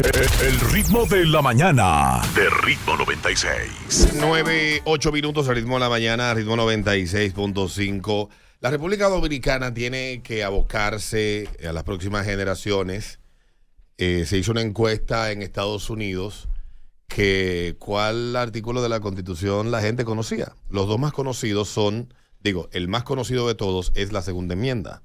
El ritmo de la mañana de Ritmo 96. 9:08 el ritmo de la mañana, ritmo 96.5. La República Dominicana tiene que abocarse a las próximas generaciones. Se hizo una encuesta en Estados Unidos que cuál artículo de la Constitución la gente conocía. Los dos más conocidos son, el más conocido de todos es la segunda enmienda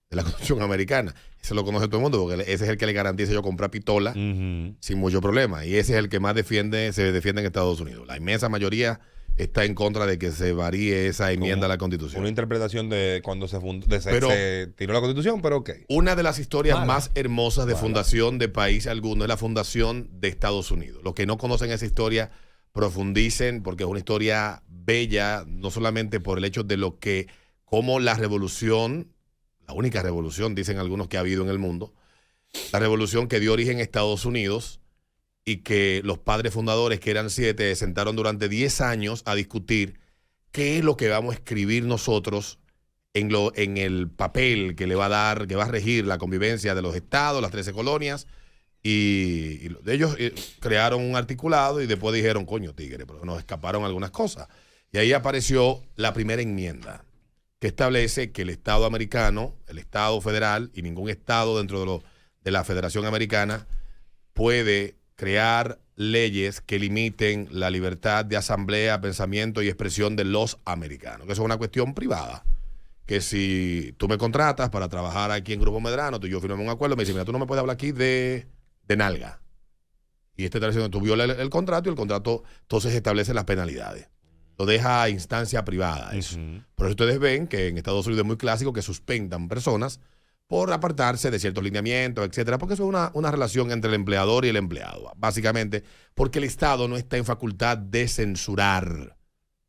de la Constitución americana. Ese lo conoce todo el mundo porque ese es el que le garantiza yo comprar pistola sin mucho problema. Y ese es el que más se defiende en Estados Unidos. La inmensa mayoría está en contra de que se varíe esa enmienda a la Constitución. Una interpretación de cuando se tiró la Constitución, pero ok. Una de las historias más hermosas de fundación de país alguno es la fundación de Estados Unidos. Los que no conocen esa historia, profundicen porque es una historia bella, no solamente por el hecho de cómo la revolución, la única revolución, dicen algunos, que ha habido en el mundo, la revolución que dio origen a Estados Unidos y que los padres fundadores, que eran 7, se sentaron durante 10 años a discutir qué es lo que vamos a escribir nosotros en el papel que va a regir la convivencia de los estados, las 13 colonias, y ellos crearon un articulado y después dijeron, coño, tigre, pero nos escaparon algunas cosas. Y ahí apareció la primera enmienda, que establece que el Estado americano, el Estado federal y ningún Estado dentro de la Federación Americana puede crear leyes que limiten la libertad de asamblea, pensamiento y expresión de los americanos. Que eso es una cuestión privada. Que si tú me contratas para trabajar aquí en Grupo Medrano, tú y yo firmamos un acuerdo, me dice, mira, tú no me puedes hablar aquí de nalga. Y está diciendo, tú violas el contrato y el contrato entonces establece las penalidades. Lo deja a instancia privada eso. Por eso ustedes ven que en Estados Unidos es muy clásico que suspendan personas por apartarse de ciertos lineamientos, etcétera, porque eso es una relación entre el empleador y el empleado, básicamente, porque el Estado no está en facultad de censurar,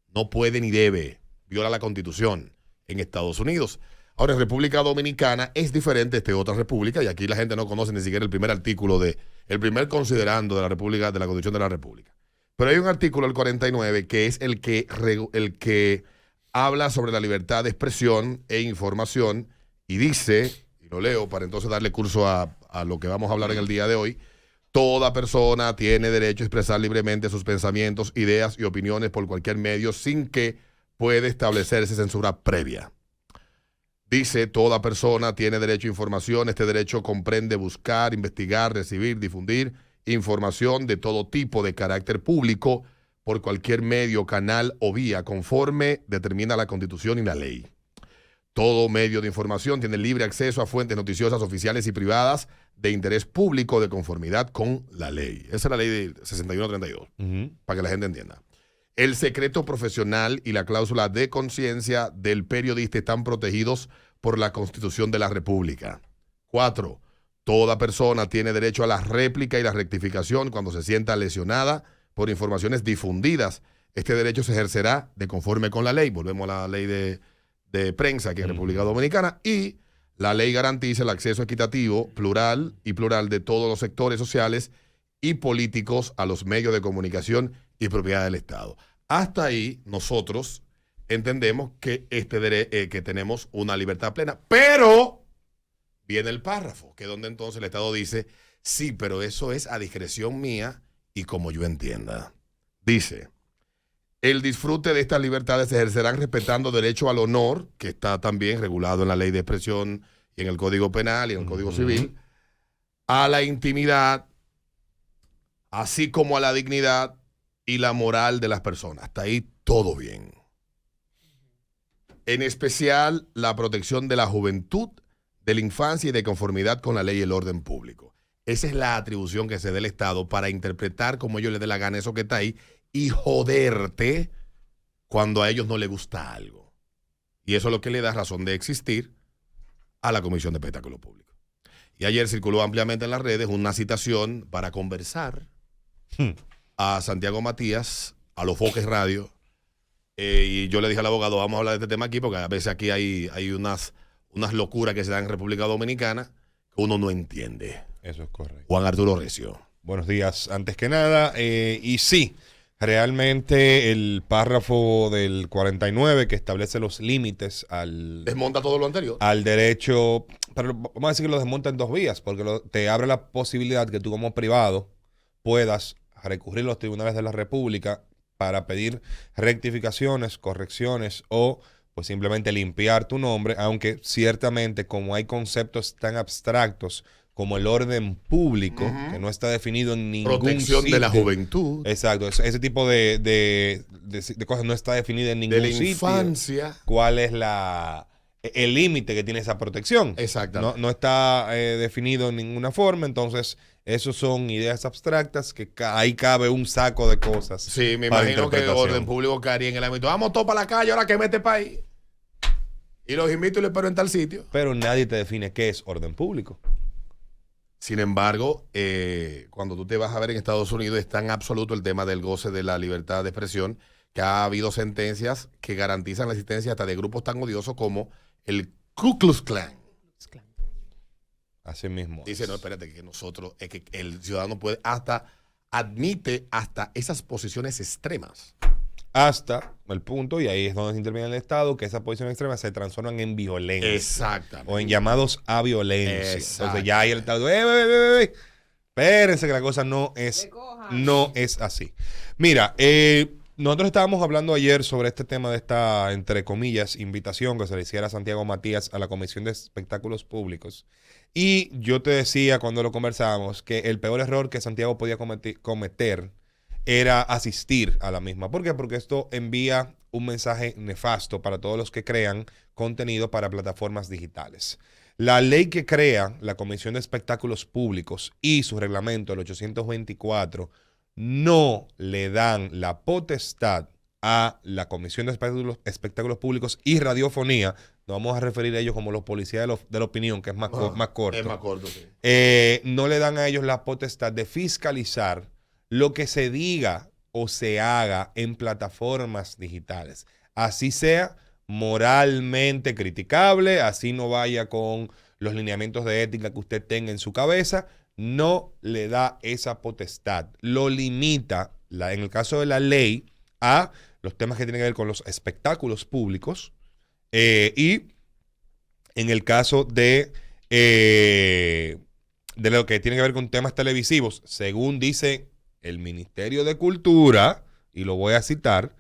no puede ni debe, viola la Constitución en Estados Unidos. Ahora, en República Dominicana es diferente de otra república, y aquí la gente no conoce ni siquiera el primer artículo el primer considerando de la República, de la Constitución de la República. Pero hay un artículo, el 49, que es el que habla sobre la libertad de expresión e información y dice, y lo leo para entonces darle curso a lo que vamos a hablar en el día de hoy: toda persona tiene derecho a expresar libremente sus pensamientos, ideas y opiniones por cualquier medio sin que pueda establecerse censura previa. Dice, toda persona tiene derecho a información. Este derecho comprende buscar, investigar, recibir, difundir información de todo tipo de carácter público por cualquier medio, canal o vía, conforme determina la Constitución y la ley. Todo medio de información tiene libre acceso a fuentes noticiosas oficiales y privadas de interés público de conformidad con la ley. Esa es la ley de 6132, para que la gente entienda. El secreto profesional y la cláusula de conciencia del periodista están protegidos por la Constitución de la República. 4. Toda persona tiene derecho a la réplica y la rectificación cuando se sienta lesionada por informaciones difundidas. Este derecho se ejercerá de conforme con la ley. Volvemos a la ley de prensa aquí en República Dominicana. Y la ley garantiza el acceso equitativo, plural de todos los sectores sociales y políticos a los medios de comunicación y propiedad del Estado. Hasta ahí nosotros entendemos que que tenemos una libertad plena, pero viene el párrafo, que es donde entonces el Estado dice, sí, pero eso es a discreción mía y como yo entienda. Dice, el disfrute de estas libertades se ejercerán respetando derecho al honor, que está también regulado en la ley de expresión y en el Código Penal y en el Código Civil, a la intimidad, así como a la dignidad y la moral de las personas. Hasta ahí todo bien. En especial, la protección de la juventud, de la infancia y de conformidad con la ley y el orden público. Esa es la atribución que se da al Estado para interpretar como ellos les dé la gana eso que está ahí y joderte cuando a ellos no les gusta algo. Y eso es lo que le da razón de existir a la Comisión de Espectáculo Público. Y ayer circuló ampliamente en las redes una citación para conversar a Santiago Matías, a los Foques Radio, y yo le dije al abogado, vamos a hablar de este tema aquí, porque a veces aquí hay unas locuras que se dan en República Dominicana que uno no entiende. Eso es correcto. Juan Arturo Recio. Buenos días, antes que nada. Y sí, Realmente el párrafo del 49 que establece los límites desmonta todo lo anterior. Al derecho, pero vamos a decir que lo desmonta en dos vías, porque te abre la posibilidad que tú como privado puedas recurrir a los tribunales de la República para pedir rectificaciones, correcciones o pues simplemente limpiar tu nombre, aunque ciertamente como hay conceptos tan abstractos como el orden público, que no está definido en ningún protección sitio. De la juventud. Exacto, ese tipo de cosas no está definida en ningún sitio. De la infancia. ¿Cuál es el límite que tiene esa protección? Exactamente. No está definido en ninguna forma, entonces esos son ideas abstractas que ahí cabe un saco de cosas. Sí, me imagino que el orden público caería en el ámbito. Vamos todos para la calle, ahora que mete para ahí. Y los invito y les espero en tal sitio. Pero nadie te define qué es orden público. Sin embargo, cuando tú te vas a ver en Estados Unidos, es tan absoluto el tema del goce de la libertad de expresión que ha habido sentencias que garantizan la existencia hasta de grupos tan odiosos como el Ku Klux Klan. Así mismo. Dice, no, espérate, que nosotros, es que el ciudadano puede admite hasta esas posiciones extremas. Hasta el punto, y ahí es donde se interviene el Estado, que esas posiciones extremas se transforman en violencia. Exactamente. O en llamados a violencia. Entonces ya ahí el Estado, espérense que la cosa no es así. Mira, nosotros estábamos hablando ayer sobre este tema de esta, entre comillas, invitación que se le hiciera a Santiago Matías a la Comisión de Espectáculos Públicos. Y yo te decía cuando lo conversábamos que el peor error que Santiago podía cometer era asistir a la misma. ¿Por qué? Porque esto envía un mensaje nefasto para todos los que crean contenido para plataformas digitales. La ley que crea la Comisión de Espectáculos Públicos y su reglamento, el 824, no le dan la potestad a la Comisión de Espectáculos Públicos y Radiofonía. Nos vamos a referir a ellos como los policías de la opinión, que es más corto. Es más corto, sí. No le dan a ellos la potestad de fiscalizar lo que se diga o se haga en plataformas digitales. Así sea moralmente criticable, así no vaya con los lineamientos de ética que usted tenga en su cabeza, no le da esa potestad. Lo limita, en el caso de la ley, a los temas que tienen que ver con los espectáculos públicos y en el caso de lo que tiene que ver con temas televisivos, según dice el Ministerio de Cultura, y lo voy a citar,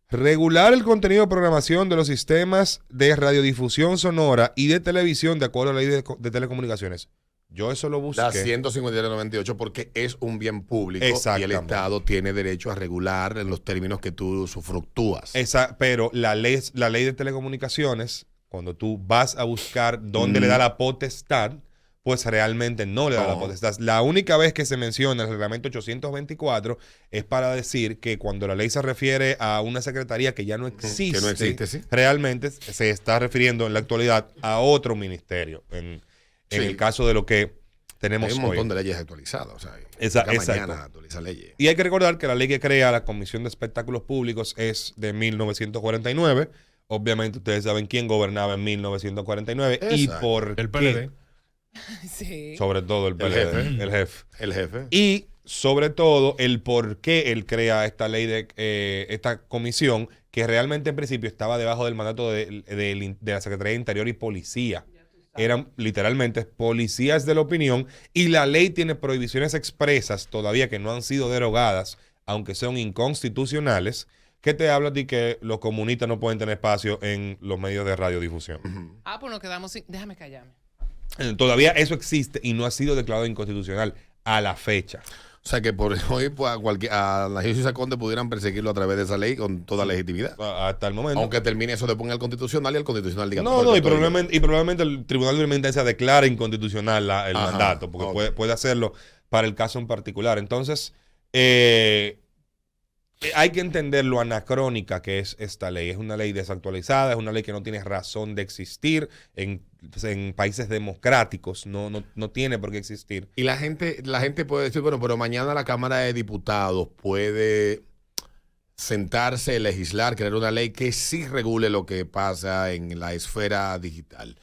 regular el contenido de programación de los sistemas de radiodifusión sonora y de televisión de acuerdo a la ley de telecomunicaciones. Yo eso lo busqué. La 153/98 porque es un bien público y el Estado tiene derecho a regular en los términos que tú usufructúas. Pero la ley de telecomunicaciones, cuando tú vas a buscar dónde le da la potestad, pues realmente no le da la potestad. La única vez que se menciona el reglamento 824 es para decir que cuando la ley se refiere a una secretaría que ya no existe, ¿sí? Realmente se está refiriendo en la actualidad a otro ministerio. En el caso de lo que tenemos hoy. Hay un montón de leyes actualizadas. O sea, mañana actualiza leyes. Y hay que recordar que la ley que crea la Comisión de Espectáculos Públicos es de 1949. Obviamente ustedes saben quién gobernaba en 1949 y por el PLD. Sí. Sobre todo el PLD, el jefe. Y sobre todo el por qué él crea esta ley esta comisión que realmente en principio estaba debajo del mandato de la Secretaría de Interior y Policía. Eran literalmente policías de la opinión y la ley tiene prohibiciones expresas todavía que no han sido derogadas, aunque son inconstitucionales, que te hablan de que los comunistas no pueden tener espacio en los medios de radiodifusión. Pues nos quedamos sin... Déjame callarme. Todavía eso existe y no ha sido declarado inconstitucional a la fecha. O sea que por hoy pues, a Nagyo Conde pudieran perseguirlo a través de esa ley con toda legitimidad. Hasta el momento. Aunque termine eso de poner el constitucional y el constitucional diga... y probablemente el Tribunal de Independencia declare inconstitucional el mandato, porque puede hacerlo para el caso en particular. Entonces, hay que entender lo anacrónica que es esta ley. Es una ley desactualizada, es una ley que no tiene razón de existir en países democráticos. No tiene por qué existir. Y la gente puede decir, bueno, pero mañana la Cámara de Diputados puede sentarse, legislar, crear una ley que sí regule lo que pasa en la esfera digital.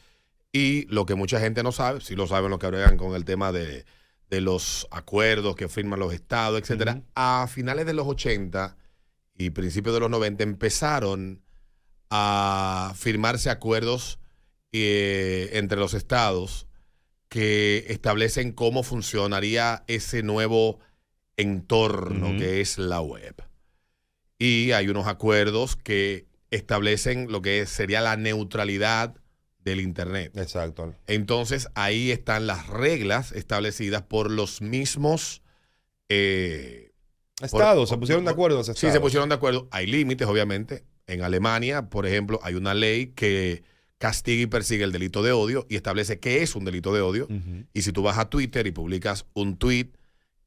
Y lo que mucha gente no sabe, sí lo saben los que bregan con el tema de de los acuerdos que firman los estados, etcétera. A finales de los 80 y principios de los 90 empezaron a firmarse acuerdos entre los estados que establecen cómo funcionaría ese nuevo entorno que es la web. Y hay unos acuerdos que establecen lo que sería la neutralidad del Internet. Exacto. Entonces, ahí están las reglas establecidas por los mismos estados. Se pusieron de acuerdo. Sí, se pusieron de acuerdo. Hay límites, obviamente. En Alemania, por ejemplo, hay una ley que castiga y persigue el delito de odio y establece qué es un delito de odio. Y si tú vas a Twitter y publicas un tweet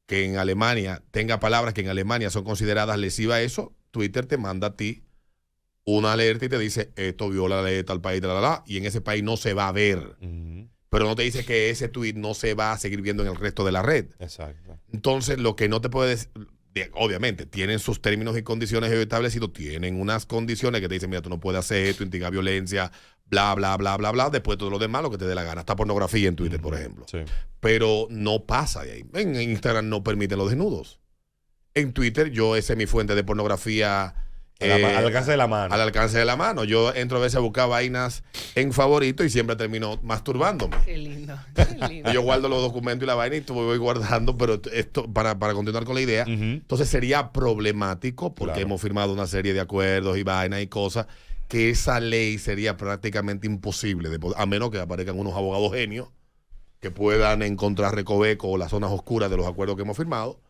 que en Alemania tenga palabras que en Alemania son consideradas lesivas a eso, Twitter te manda a ti una alerta y te dice, esto viola la ley de tal país, y en ese país no se va a ver. Pero no te dice que ese tweet no se va a seguir viendo en el resto de la red. Exacto. Entonces, lo que no te puedes... Obviamente, tienen sus términos y condiciones establecidos, tienen unas condiciones que te dicen, mira, tú no puedes hacer esto, instigar violencia, bla, bla, bla, bla, bla, después todo lo demás, lo que te dé la gana. Hasta pornografía en Twitter, por ejemplo. Sí. Pero no pasa de ahí. En Instagram no permiten los desnudos. En Twitter, esa es mi fuente de pornografía... al alcance de la mano. Al alcance de la mano. Yo entro a veces a buscar vainas en favorito y siempre termino masturbándome. Qué lindo, qué lindo. Yo guardo los documentos y la vaina y voy guardando, pero esto para continuar con la idea. Entonces sería problemático porque hemos firmado una serie de acuerdos y vainas y cosas que esa ley sería prácticamente imposible, a menos que aparezcan unos abogados genios que puedan encontrar recovecos o las zonas oscuras de los acuerdos que hemos firmado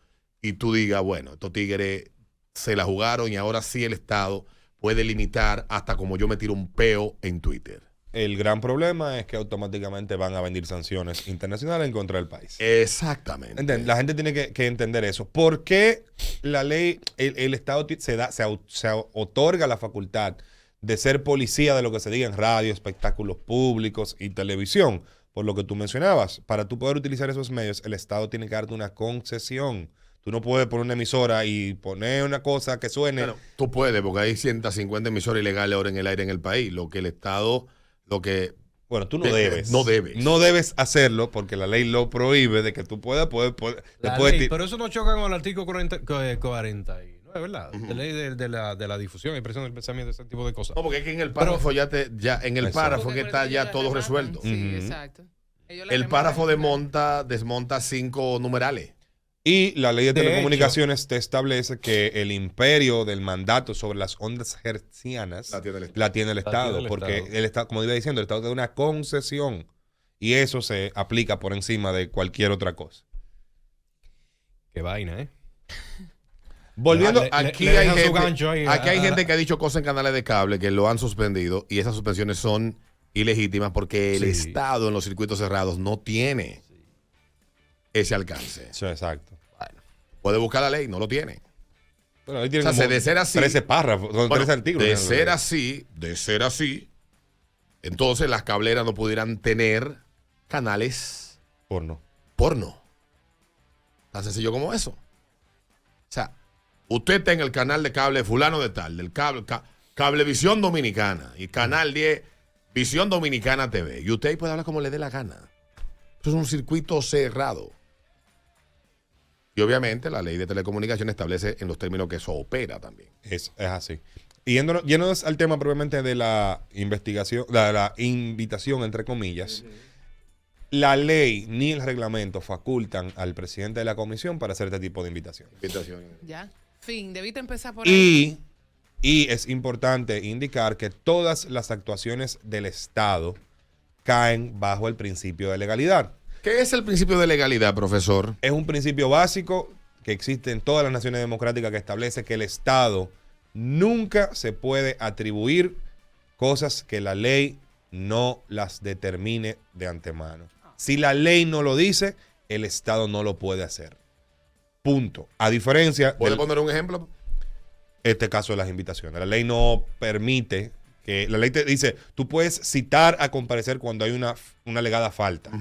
y tú digas, bueno, estos tigres se la jugaron y ahora sí el Estado puede limitar hasta como yo me tiro un peo en Twitter. El gran problema es que automáticamente van a venir sanciones internacionales en contra del país. Exactamente. La gente tiene que entender eso. ¿Por qué la ley, el Estado se otorga la facultad de ser policía de lo que se diga en radio, espectáculos públicos y televisión? Por lo que tú mencionabas, para tú poder utilizar esos medios, el Estado tiene que darte una concesión. Tú no puedes poner una emisora y poner una cosa que suene. Bueno, tú puedes, porque hay 150 emisoras ilegales ahora en el aire en el país. Lo que el Estado, Bueno, tú no debes. No debes. No debes hacerlo porque la ley lo prohíbe de que tú puedas pero eso no choca con el artículo 49, ¿verdad? De ley de la difusión y expresión del pensamiento, ese tipo de cosas. No, porque es que en el párrafo párrafo que está ya todo resuelto. Sí, exacto. El párrafo desmonta 5 numerales. Y la ley de telecomunicaciones te establece que el imperio del mandato sobre las ondas hertzianas la tiene el Estado. Porque el Estado, como iba diciendo, el Estado te da una concesión. Y eso se aplica por encima de cualquier otra cosa. Qué vaina, ¿eh? Volviendo, aquí hay gente que ha dicho cosas en canales de cable que lo han suspendido y esas suspensiones son ilegítimas porque el Estado en los circuitos cerrados no tiene ese alcance. Sí, exacto. Bueno, puede buscar la ley, no lo tiene. Bueno, ahí tiene de ser así, 13 párrafos, 13 artículos. De ser así, entonces las cableras no pudieran tener canales porno. Tan sencillo como eso. O sea, usted está en el canal de cable fulano de tal, del Cablevisión Dominicana y Canal 10, Visión Dominicana TV. Y usted ahí puede hablar como le dé la gana. Eso es un circuito cerrado. Y obviamente la ley de telecomunicaciones establece en los términos que eso opera también. Es así. Y yéndonos al tema probablemente de la investigación, la invitación, entre comillas, la ley ni el reglamento facultan al presidente de la comisión para hacer este tipo de invitaciones. Ya. Debiste empezar por ahí. Y es importante indicar que todas las actuaciones del Estado caen bajo el principio de legalidad. ¿Qué es el principio de legalidad, profesor? Es un principio básico que existe en todas las naciones democráticas que establece que el Estado nunca se puede atribuir cosas que la ley no las determine de antemano. Si la ley no lo dice, el Estado no lo puede hacer. Punto. A diferencia... ¿Puede poner un ejemplo? Este caso de las invitaciones. La ley no permite que... La ley te dice, tú puedes citar a comparecer cuando hay una alegada falta.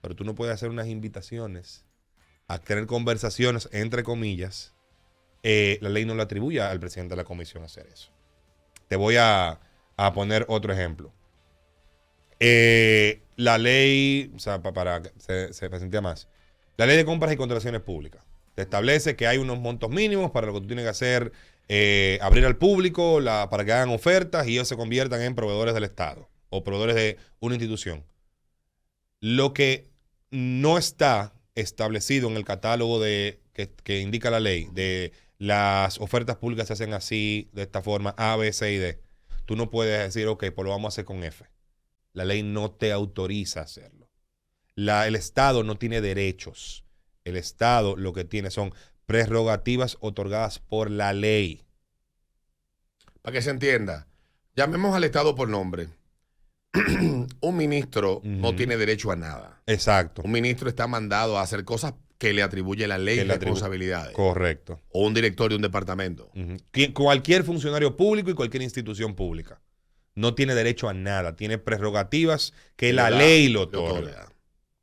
Pero tú no puedes hacer unas invitaciones a tener conversaciones, entre comillas. La ley no le atribuye al presidente de la comisión hacer eso. Te voy a poner otro ejemplo. La ley, o sea, para que se presente más. La ley de compras y contrataciones públicas te establece que hay unos montos mínimos para lo que tú tienes que hacer, abrir al público para que hagan ofertas y ellos se conviertan en proveedores del Estado o proveedores de una institución. Lo que no está establecido en el catálogo que indica la ley de las ofertas públicas se hacen así, de esta forma, A, B, C y D. Tú no puedes decir, ok, pues lo vamos a hacer con F. La ley no te autoriza a hacerlo. El Estado no tiene derechos. El Estado lo que tiene son prerrogativas otorgadas por la ley. Para que se entienda, llamemos al Estado por nombre. Un ministro no tiene derecho a nada. Exacto. Un ministro está mandado a hacer cosas que le atribuye la ley y responsabilidades. Correcto. O un director de un departamento. Cualquier funcionario público y cualquier institución pública no tiene derecho a nada. Tiene prerrogativas que la ley lo otorga.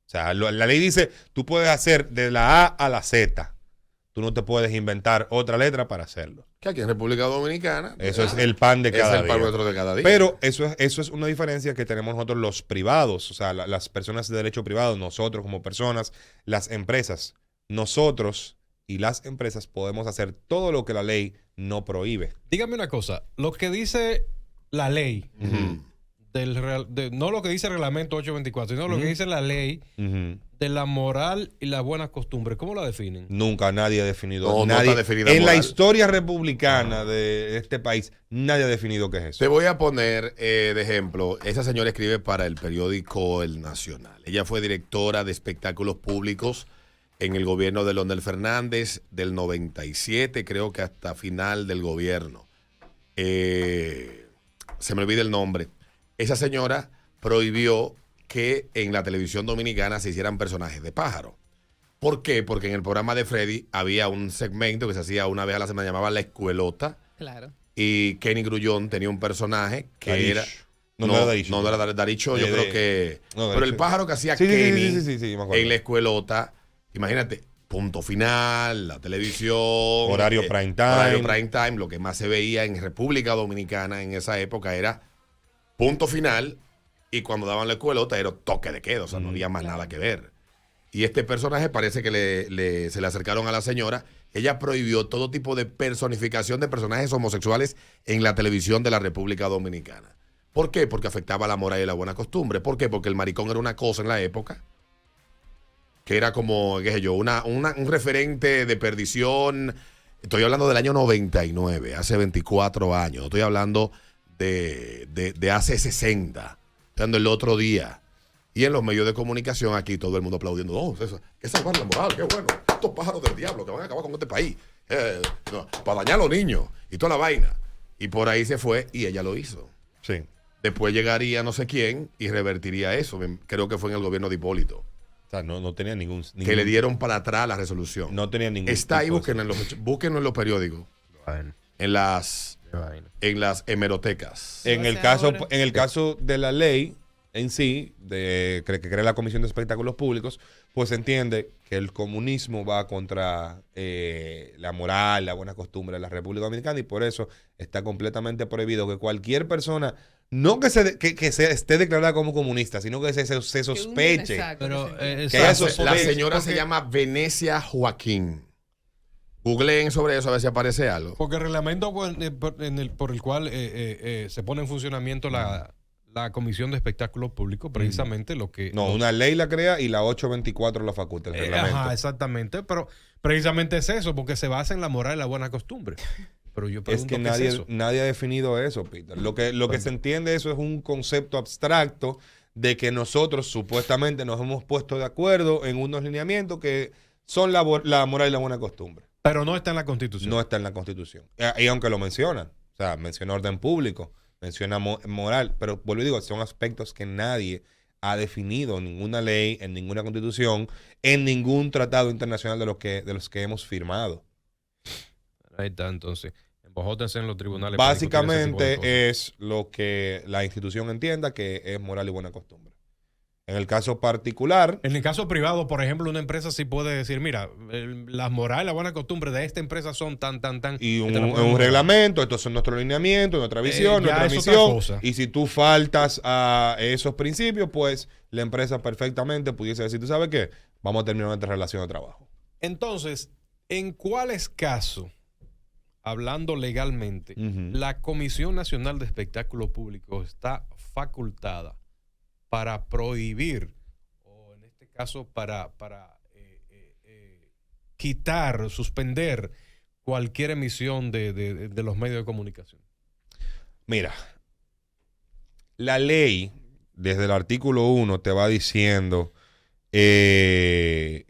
O sea, la ley dice, tú puedes hacer de la A a la Z. Tú no te puedes inventar otra letra para hacerlo. Que aquí en República Dominicana. Eso es el pan de cada día. Es el pan nuestro de cada día. Pero eso es una diferencia que tenemos nosotros los privados, o sea, las personas de derecho privado, nosotros como personas, las empresas. Nosotros y las empresas podemos hacer todo lo que la ley no prohíbe. Dígame una cosa, lo que dice la ley, no lo que dice el reglamento 824, sino lo que dice la ley de la moral y las buenas costumbres, ¿cómo la definen? Nunca nadie ha definido. No está definida en moral. La historia republicana de este país, nadie ha definido qué es eso. Te voy a poner de ejemplo, esa señora escribe para el periódico El Nacional. Ella fue directora de espectáculos públicos en el gobierno de Leonel Fernández del 97, creo que hasta final del gobierno. Se me olvida el nombre. Esa señora prohibió que en la televisión dominicana se hicieran personajes de pájaro. ¿Por qué? Porque en el programa de Freddy había un segmento que se hacía una vez a la semana, llamaba La Escuelota. Claro. Y Kenny Grullón tenía un personaje que Darish. era... No era Darish. No era Daricho, yo creo que... No, pero el pájaro que hacía Sí, Kenny me acuerdo. en La Escuelota, imagínate, Punto Final, la televisión... Horario prime time. Horario prime time, lo que más se veía en República Dominicana en esa época era Punto Final, y cuando daban La Escuelota era toque de queda, o sea, no había más nada que ver. Y este personaje parece que se le acercaron a la señora. Ella prohibió todo tipo de personificación de personajes homosexuales en la televisión de la República Dominicana. ¿Por qué? Porque afectaba la moral y la buena costumbre. ¿Por qué? Porque el maricón era una cosa en la época que era como, qué sé yo, un referente de perdición. Estoy hablando del año 99, hace 24 años. No estoy hablando de hace 60. Estoy hablando el otro día. Y en los medios de comunicación aquí todo el mundo aplaudiendo. Oh, eso, que salvar la moral, qué bueno. Estos pájaros del diablo que van a acabar con este país. Para dañar a los niños y toda la vaina. Y por ahí se fue y ella lo hizo. Sí. Después llegaría no sé quién y revertiría eso. Creo que fue en el gobierno de Hipólito. O sea, no tenía ningún... Que le dieron para atrás la resolución. No tenía ningún... Está ahí, búsquenlo en los periódicos. En las hemerotecas. En el caso de la ley en sí, que crea la Comisión de Espectáculos Públicos, pues se entiende que el comunismo va contra la moral, la buena costumbre de la República Dominicana, y por eso está completamente prohibido que cualquier persona, no que esté declarada como comunista, sino que se sospeche. Pero, la señora se llama Venecia Joaquín. Googleen sobre eso a ver si aparece algo. Porque el reglamento por el cual se pone en funcionamiento la Comisión de Espectáculos Públicos, precisamente lo que... No, una ley la crea y la 824 la faculta, el reglamento. Ajá, exactamente, pero precisamente es eso, porque se basa en la moral y la buena costumbre. Pero yo pregunto, es que nadie ha definido eso, Peter. Lo que se entiende eso es un concepto abstracto de que nosotros supuestamente nos hemos puesto de acuerdo en unos lineamientos que son la moral y la buena costumbre. Pero no está en la Constitución. No está en la Constitución. Y aunque lo mencionan, o sea, menciona orden público, menciona moral, pero vuelvo y digo, son aspectos que nadie ha definido en ninguna ley, en ninguna constitución, en ningún tratado internacional de los que hemos firmado. Ahí está, entonces. Embojótense en los tribunales. Básicamente es lo que la institución entienda que es moral y buena costumbre. En el caso particular... En el caso privado, por ejemplo, una empresa sí puede decir, mira, la moral y la buena costumbre de esta empresa son tan. Y un reglamento, estos son nuestros lineamientos, nuestra visión, nuestra misión. Y si tú faltas a esos principios, pues la empresa perfectamente pudiese decir, ¿tú sabes qué? vamos a terminar nuestra relación de trabajo. Entonces, ¿en cuáles casos, hablando legalmente, la Comisión Nacional de Espectáculos Públicos está facultada para prohibir, o en este caso para quitar, suspender cualquier emisión de los medios de comunicación? Mira, la ley, desde el artículo 1, te va diciendo qué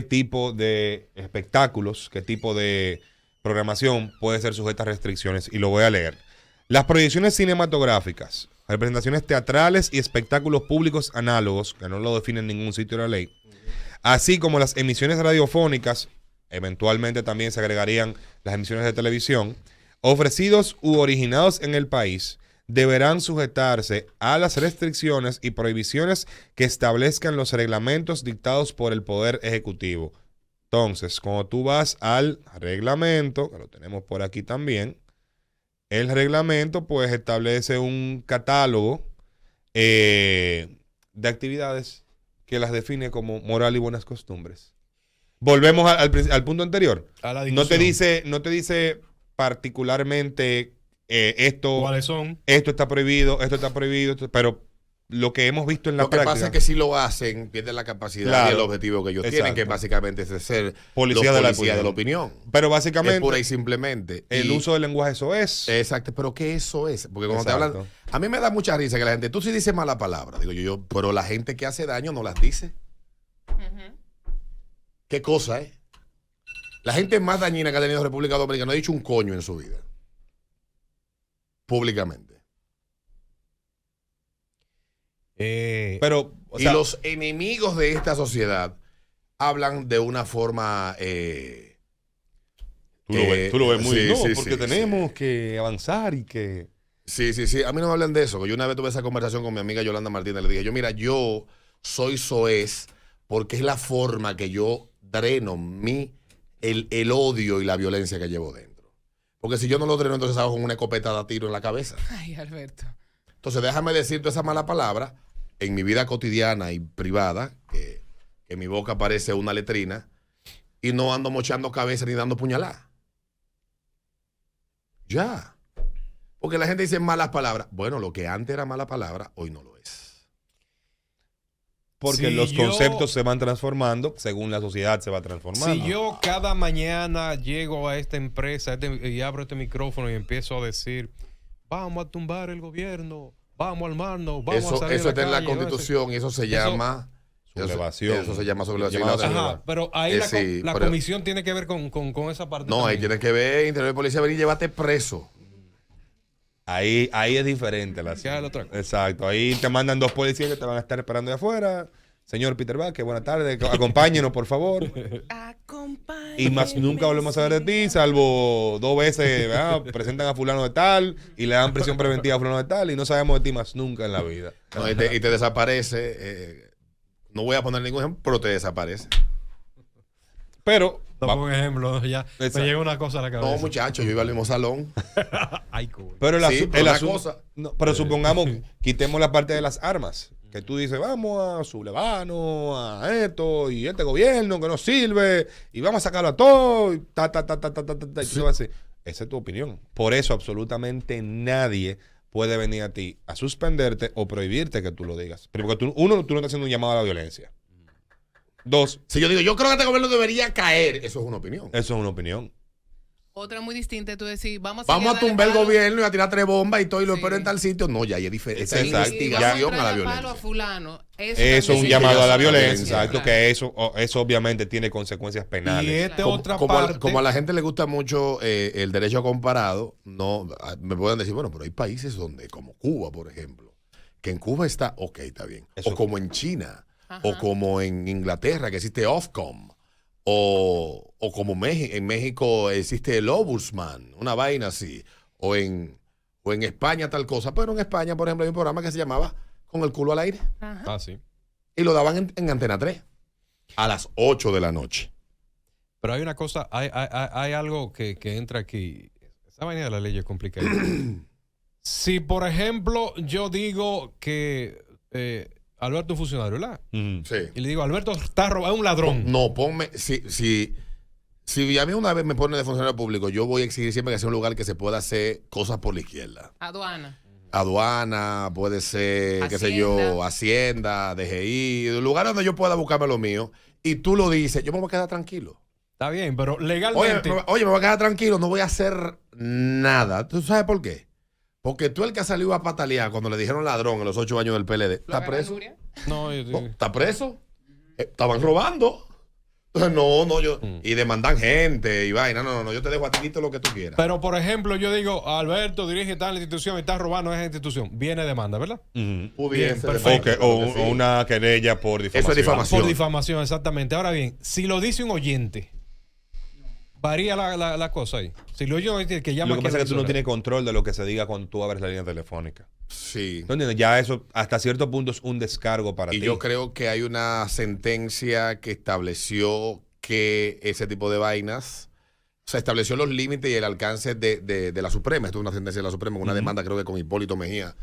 tipo de espectáculos, qué tipo de programación puede ser sujeta a restricciones, y lo voy a leer. Las proyecciones cinematográficas, representaciones teatrales y espectáculos públicos análogos, que no lo define en ningún sitio de la ley, así como las emisiones radiofónicas, eventualmente también se agregarían las emisiones de televisión, ofrecidos u originados en el país, deberán sujetarse a las restricciones y prohibiciones que establezcan los reglamentos dictados por el Poder Ejecutivo. Entonces, cuando tú vas al reglamento, que lo tenemos por aquí también, el reglamento pues establece un catálogo de actividades que las define como moral y buenas costumbres. Volvemos al punto anterior. A la No te dice particularmente esto. ¿Cuáles son? Esto está prohibido, pero lo que hemos visto en la práctica. Lo que pasa es que si lo hacen, pierden la capacidad y el objetivo que ellos tienen, que básicamente es ser policía de la opinión. Pero básicamente, es pura y simplemente. El uso del lenguaje, eso es. Exacto, pero ¿qué eso es? Porque cuando te hablan, a mí me da mucha risa que la gente, tú sí dices mala palabra, digo yo, pero la gente que hace daño no las dice. ¿Qué cosa, La gente más dañina que ha tenido República Dominicana no ha dicho un coño en su vida. Públicamente. Pero, y los enemigos de esta sociedad hablan de una forma. Tú lo ves muy. Porque tenemos que avanzar y que. Sí. A mí no me hablan de eso. Yo una vez tuve esa conversación con mi amiga Yolanda Martínez. Le dije, mira, yo soy soez porque es la forma que yo dreno el odio y la violencia que llevo dentro. Porque si yo no lo dreno, entonces hago con una escopeta de tiro en la cabeza. Ay, Alberto. Entonces déjame decirte esa mala palabra en mi vida cotidiana y privada, que mi boca parece una letrina, y no ando mochando cabeza ni dando puñalada. Ya. Porque la gente dice malas palabras. Bueno, lo que antes era mala palabra, hoy no lo es. Porque los conceptos se van transformando según la sociedad se va transformando. Si yo cada mañana llego a esta empresa y abro este micrófono y empiezo a decir, vamos a tumbar el gobierno, vamos a armarnos, vamos a salir eso a está la en la calle, Constitución y eso se llama sublevación. Eso se llama sublevación. Ajá, pero ahí la comisión tiene que ver con esa parte. No, ahí tiene que ver Interior y Policía, venir y llevarte preso. Ahí es diferente la otra cosa. Exacto. Ahí te mandan 2 policías que te van a estar esperando de afuera. Señor Peter Vázquez, buenas tardes. Acompáñenos, por favor. Y más nunca volvemos a saber de ti, salvo 2 veces, ¿verdad? Presentan a fulano de tal y le dan prisión preventiva a fulano de tal y no sabemos de ti más nunca en la vida. No, y te desaparece. No voy a poner ningún ejemplo, pero te desaparece. Pero un ejemplo, ya me llega una cosa a la cabeza. No, muchachos, yo iba al mismo salón. Ay, cool. Pero pero supongamos, quitemos la parte de las armas. Que tú dices, vamos a sublevarnos, a esto, y este gobierno que no sirve, y vamos a sacarlo a todo, y y tú vas a decir, esa es tu opinión. Por eso absolutamente nadie puede venir a ti a suspenderte o prohibirte que tú lo digas. Pero porque tú no estás haciendo un llamado a la violencia. 2. Si yo digo, yo creo que este gobierno debería caer, eso es una opinión. Eso es una opinión. Otra muy distinta es tú decir, vamos a tumbar el gobierno y a tirar 3 bombas y todo y lo espero en tal sitio. No, ya hay diferente. Esa es investigación a la violencia. Eso es un llamado a la violencia. Exacto, que eso obviamente tiene consecuencias penales. Y otra parte. Como a la gente le gusta mucho el derecho comparado, no me pueden decir, bueno, pero hay países donde, como Cuba, por ejemplo, que en Cuba está, ok, está bien. O como en China, o como en Inglaterra, que existe Ofcom. O como en México existe el Ombudsman, una vaina así. O en España tal cosa. Pero en España, por ejemplo, hay un programa que se llamaba Con el culo al aire. Ah, sí. Y lo daban en Antena 3 a las 8 de la noche. Pero hay una cosa, hay algo que entra aquí. Esa vaina de la ley es complicada. Si, por ejemplo, yo digo que Alberto es un funcionario, ¿verdad? Sí. Y le digo, Alberto está robando, es un ladrón. No, ponme. Si a mí una vez me ponen de funcionario público, yo voy a exigir siempre que sea un lugar que se pueda hacer cosas por la izquierda. Aduana, puede ser, qué sé yo, Hacienda, DGI, lugar donde yo pueda buscarme lo mío. Y tú lo dices, yo me voy a quedar tranquilo. Está bien, pero legalmente. Oye, me voy a quedar tranquilo, no voy a hacer nada. ¿Tú sabes por qué? Porque tú, el que salió a patalear cuando le dijeron ladrón en los 8 años del PLD, ¿está preso? No, ¿está preso? Estaban robando. Entonces, yo. Y demandan gente y vaina. No, yo te dejo a ti lo que tú quieras. Pero, por ejemplo, yo digo, Alberto dirige tal institución y está robando esa institución. Viene demanda, ¿verdad? Pudiese. Perfecto. O una querella por difamación. Eso es difamación. Por difamación, exactamente. Ahora bien, si lo dice un oyente, varía la cosa ahí. Si lo oye un oyente que llama. Lo que pasa es que tú no tienes control de lo que se diga cuando tú abres la línea telefónica. Sí. ¿No entiendes? Ya eso hasta cierto punto es un descargo para ti. Y yo creo que hay una sentencia que estableció que ese tipo de vainas, o sea, estableció los límites y el alcance de la Suprema. Esto es una sentencia de la Suprema, una demanda creo que con Hipólito Mejía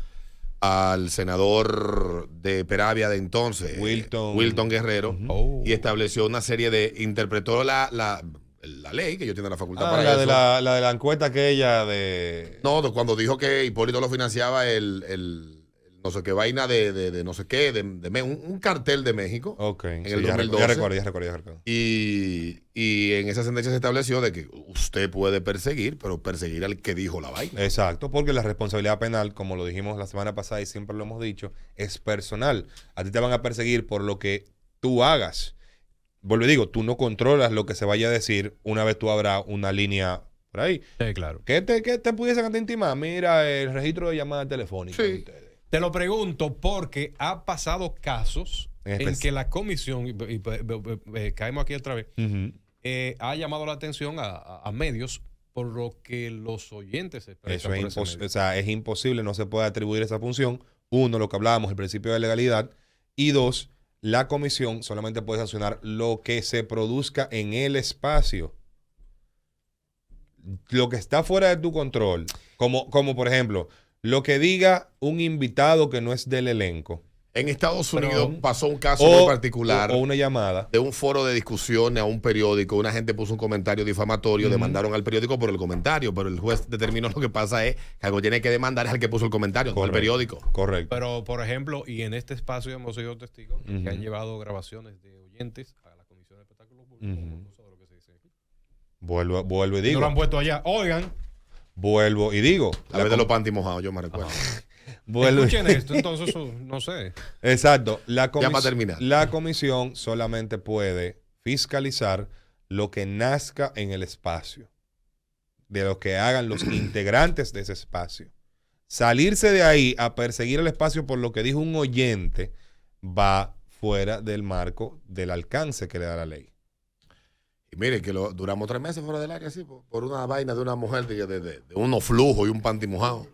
al senador de Peravia de entonces, Wilton Guerrero, y estableció una serie interpretó la ley, que yo tengo la facultad para eso. La de la encuesta aquella de... No, cuando dijo que Hipólito lo financiaba el no sé qué vaina de no sé qué, un cartel de México. Ok. En el 2012. Ya recuerdo. Y en esa sentencia se estableció de que usted puede perseguir, pero perseguir al que dijo la vaina. Exacto, porque la responsabilidad penal, como lo dijimos la semana pasada y siempre lo hemos dicho, es personal. A ti te van a perseguir por lo que tú hagas. Vuelvo y digo, tú no controlas lo que se vaya a decir una vez tú abras una línea por ahí. Sí, claro. ¿Qué te pudiesen intimar? Mira, el registro de llamadas telefónicas. Sí. Te lo pregunto porque ha pasado casos en que la comisión, y caemos aquí otra vez, ha llamado la atención a medios por lo que los oyentes expresan. Eso es imposible, no se puede atribuir esa función. Uno, lo que hablábamos, el principio de legalidad. Y dos, la comisión solamente puede sancionar lo que se produzca en el espacio. Lo que está fuera de tu control, como por ejemplo, lo que diga un invitado que no es del elenco. En Estados Unidos pasó un caso muy particular. O una llamada. De un foro de discusión a un periódico. Una gente puso un comentario difamatorio, demandaron al periódico por el comentario, pero el juez determinó lo que pasa es que algo tiene que demandar es al que puso el comentario, no el periódico. Correcto. Pero, por ejemplo, y en este espacio hemos sido testigos que han llevado grabaciones de oyentes a la Comisión de Espectáculos Públicos. De lo que se dice aquí. Vuelvo y digo. No lo han puesto allá. Oigan. Vuelvo y digo. A vez de los panty mojados, yo me recuerdo. Escuchen esto, entonces, no sé. Exacto. Ya para terminar. La comisión solamente puede fiscalizar lo que nazca en el espacio, de lo que hagan los integrantes de ese espacio. Salirse de ahí a perseguir el espacio por lo que dijo un oyente va fuera del marco del alcance que le da la ley. Y mire, que duramos 3 meses fuera del área así, por una vaina de una mujer de unos flujos y un panty mojado.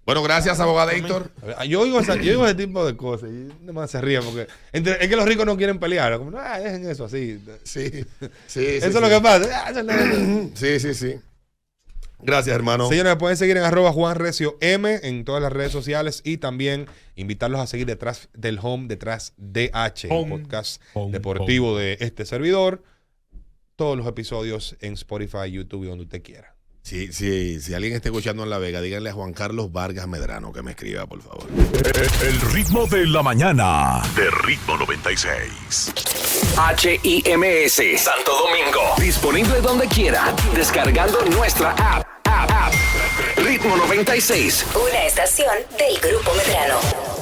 Bueno, gracias, abogado Héctor. Yo oigo ese tipo de cosas y nada más se ríen porque es que los ricos no quieren pelear. Como, dejen eso así. Sí. Eso es lo que pasa. Sí. Gracias, hermano. Señores, me pueden seguir en @JuanRecioM en todas las redes sociales y también invitarlos a seguir detrás del Home, detrás DH, el podcast deportivo de este servidor. Todos los episodios en Spotify, YouTube y donde usted quiera. Si alguien está escuchando en La Vega, díganle a Juan Carlos Vargas Medrano que me escriba, por favor. El ritmo de la mañana de Ritmo 96. HIMS Santo Domingo. Disponible donde quiera. Descargando nuestra app. Ritmo 96. Una estación del Grupo Medrano.